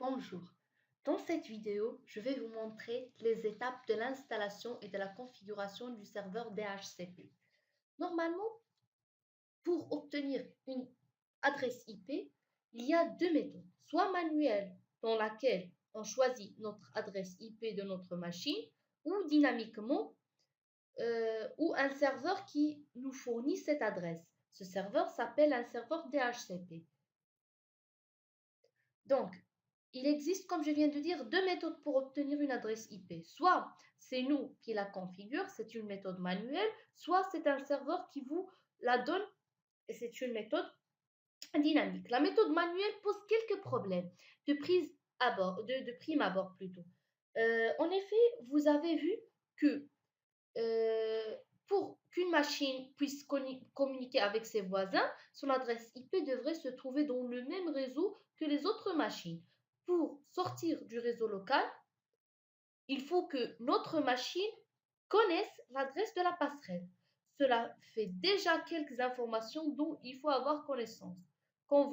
Bonjour, dans cette vidéo, je vais vous montrer les étapes de l'installation et de la configuration du serveur DHCP. Normalement, pour obtenir une adresse IP, il y a deux méthodes, soit manuelle dans laquelle on choisit notre adresse IP de notre machine, ou dynamiquement, ou un serveur qui nous fournit cette adresse. Ce serveur s'appelle un serveur DHCP. Donc, il existe, comme je viens de dire, deux méthodes pour obtenir une adresse IP. Soit c'est nous qui la configure, c'est une méthode manuelle, soit c'est un serveur qui vous la donne et c'est une méthode dynamique. La méthode manuelle pose quelques problèmes de prise à bord, de prime abord plutôt. En effet, vous avez vu que euh, pour qu'une machine puisse communiquer avec ses voisins, son adresse IP devrait se trouver dans le même réseau que les autres machines. Pour sortir du réseau local, il faut que notre machine connaisse l'adresse de la passerelle. Cela fait déjà quelques informations dont il faut avoir connaissance quand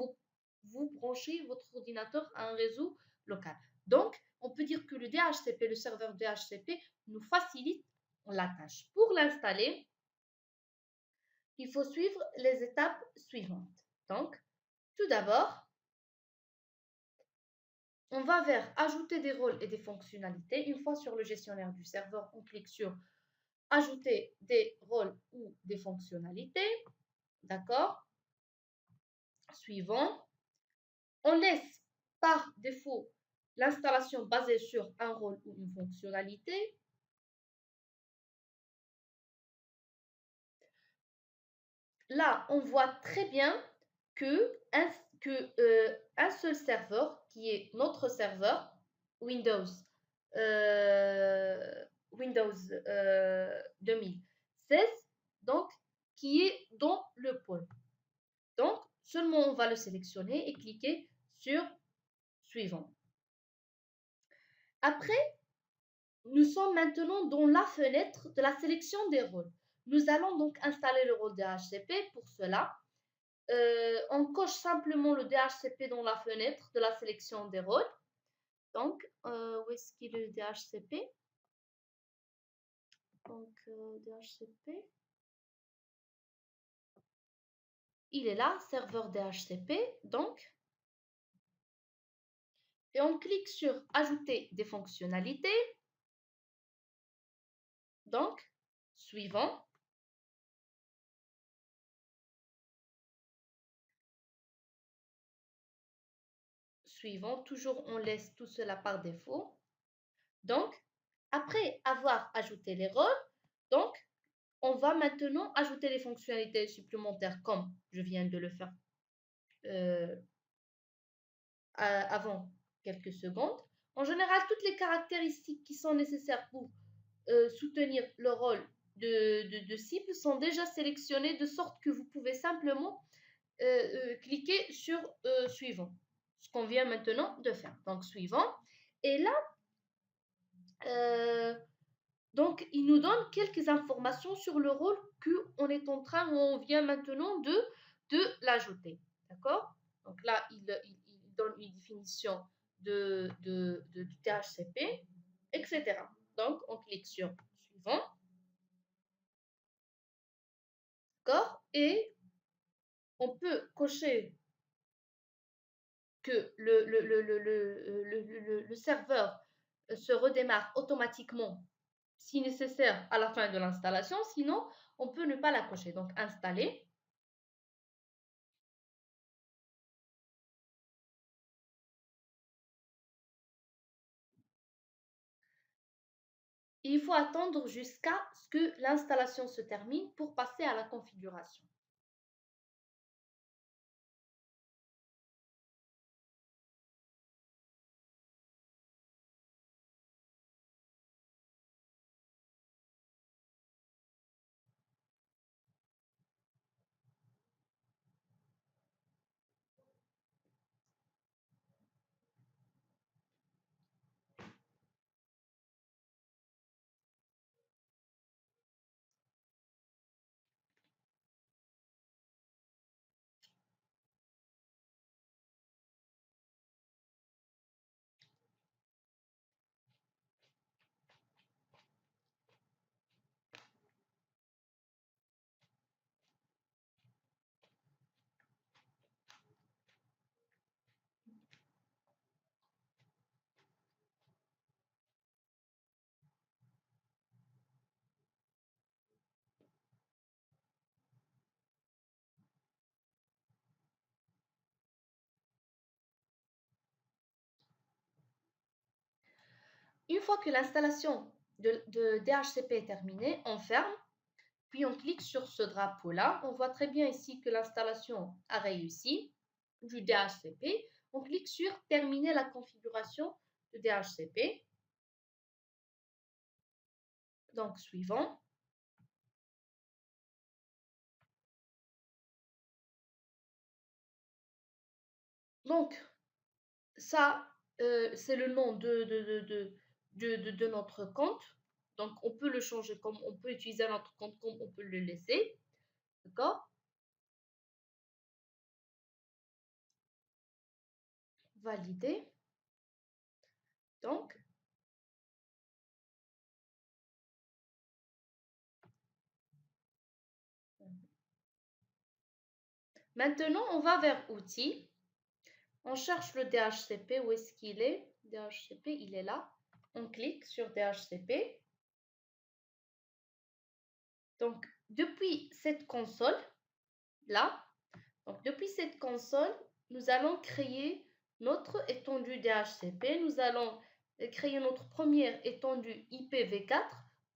vous branchez votre ordinateur à un réseau local. Donc, on peut dire que le DHCP, le serveur DHCP, nous facilite la tâche. Pour l'installer, il faut suivre les étapes suivantes. Donc, tout d'abord, on va vers ajouter des rôles et des fonctionnalités. Une fois sur le gestionnaire du serveur, on clique sur ajouter des rôles ou des fonctionnalités. D'accord? Suivant. On laisse par défaut l'installation basée sur un rôle ou une fonctionnalité. Là, on voit très bien que un seul serveur, qui est notre serveur, Windows, Windows 2016, donc, qui est dans le pôle. Donc, seulement on va le sélectionner et cliquer sur Suivant. Après, nous sommes maintenant dans la fenêtre de la sélection des rôles. Nous allons donc installer le rôle DHCP. Pour cela, on coche simplement le DHCP dans la fenêtre de la sélection des rôles. Donc, où est-ce qu'il est le DHCP? Donc, DHCP. Il est là, serveur DHCP. Donc, et on clique sur Ajouter des fonctionnalités. Donc, suivant. Suivant, toujours on laisse tout cela par défaut. Donc, après avoir ajouté les rôles, donc, on va maintenant ajouter les fonctionnalités supplémentaires comme je viens de le faire euh, avant quelques secondes. En général, toutes les caractéristiques qui sont nécessaires pour soutenir le rôle de cible sont déjà sélectionnées de sorte que vous pouvez simplement cliquer sur suivant, ce qu'on vient maintenant de faire. Donc, suivant. Et là, donc, il nous donne quelques informations sur le rôle qu'on est en train, où on vient maintenant de l'ajouter. D'accord? Donc là, il donne une définition du THCP, etc. Donc, on clique sur Suivant. D'accord? Et on peut cocher que le serveur se redémarre automatiquement si nécessaire à la fin de l'installation. Sinon, on peut ne pas la cocher. Donc, installer. Et il faut attendre jusqu'à ce que l'installation se termine pour passer à la configuration. Une fois que l'installation de DHCP est terminée, on ferme, puis on clique sur ce drapeau-là. On voit très bien ici que l'installation a réussi du DHCP. On clique sur terminer la configuration de DHCP. Donc, suivant. Donc, ça, c'est le nom de notre compte. Donc, on peut le changer comme on peut utiliser notre compte comme on peut le laisser. D'accord? Valider. Donc, maintenant, on va vers outils. On cherche le DHCP. Où est-ce qu'il est? DHCP, il est là. On clique sur DHCP. Donc, depuis cette console-là, nous allons créer notre étendue DHCP. Nous allons créer notre première étendue IPv4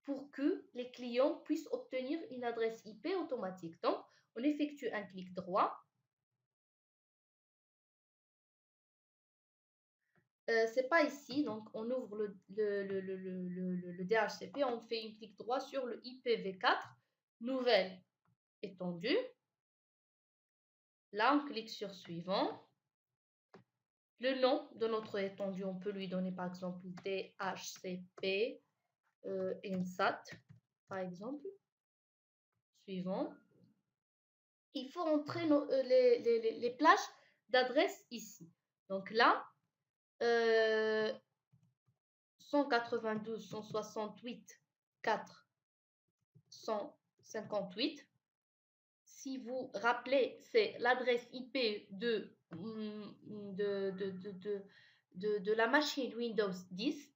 pour que les clients puissent obtenir une adresse IP automatique. Donc, on effectue un clic droit. C'est pas ici, donc on ouvre le DHCP, on fait un clic droit sur le IPv4, nouvelle étendue. Là, on clique sur suivant. Le nom de notre étendue, on peut lui donner par exemple DHCP INSAT, par exemple. Suivant. Il faut entrer les plages d'adresse ici. Donc là, 192, 168, 4, 158. Si vous rappelez, c'est l'adresse IP de la machine Windows 10.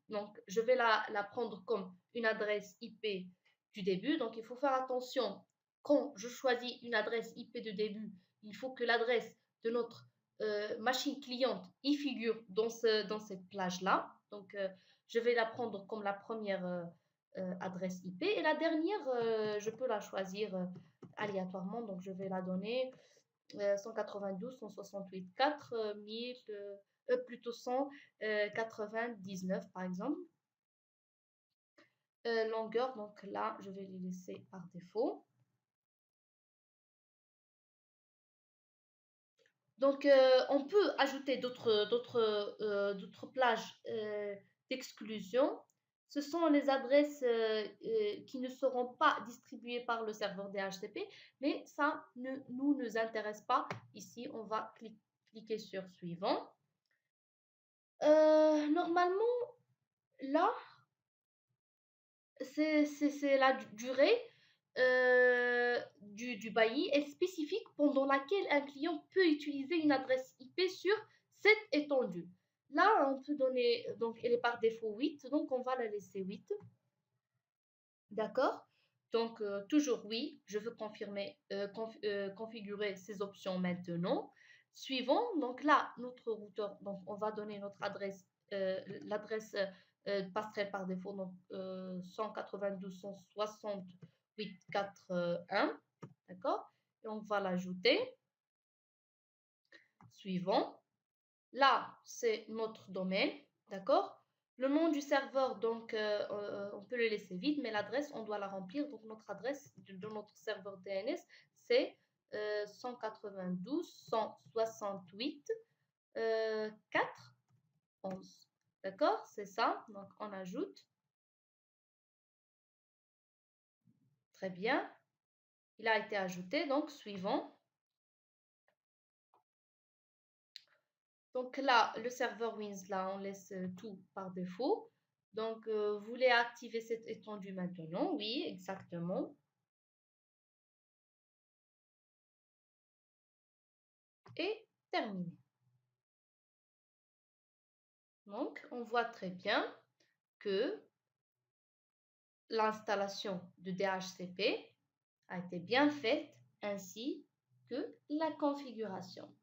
Donc, je vais la prendre comme une adresse IP du début. Donc, il faut faire attention. Quand je choisis une adresse IP de début, il faut que l'adresse de notre machine cliente y figure dans cette plage-là. Donc, je vais la prendre comme la première adresse IP. Et la dernière, je peux la choisir aléatoirement. Donc, je vais la donner 192, 168, 4, 1000, plutôt 199 par exemple. Longueur, donc là, je vais les laisser par défaut. Donc, on peut ajouter d'autres plages d'exclusion. Ce sont les adresses qui ne seront pas distribuées par le serveur DHCP, mais ça ne nous intéresse pas. Ici, on va cliquer sur suivant. Normalement, là, c'est la durée du bailli est spécifique pendant laquelle un client peut utiliser une adresse IP sur cette étendue. Là, on peut donner, donc elle est par défaut 8, donc on va la laisser 8. D'accord? Donc, toujours oui, je veux configurer ces options maintenant. Suivant, donc là, notre routeur, donc on va donner notre adresse, l'adresse passerelle par défaut, donc 192.168.4.1, d'accord? Et on va l'ajouter. Suivant, là, c'est notre domaine, d'accord? Le nom du serveur, donc, on peut le laisser vide, mais l'adresse, on doit la remplir. Donc, notre adresse de notre serveur DNS, c'est 192.168.4.11. D'accord? C'est ça. Donc, on ajoute. Très bien. Il a été ajouté. Donc, suivant. Donc là, le serveur Wins, là, on laisse tout par défaut. Donc, vous voulez activer cette étendue maintenant? Oui, exactement. Et terminé. Donc, on voit très bien que l'installation de DHCP a été bien faite ainsi que la configuration.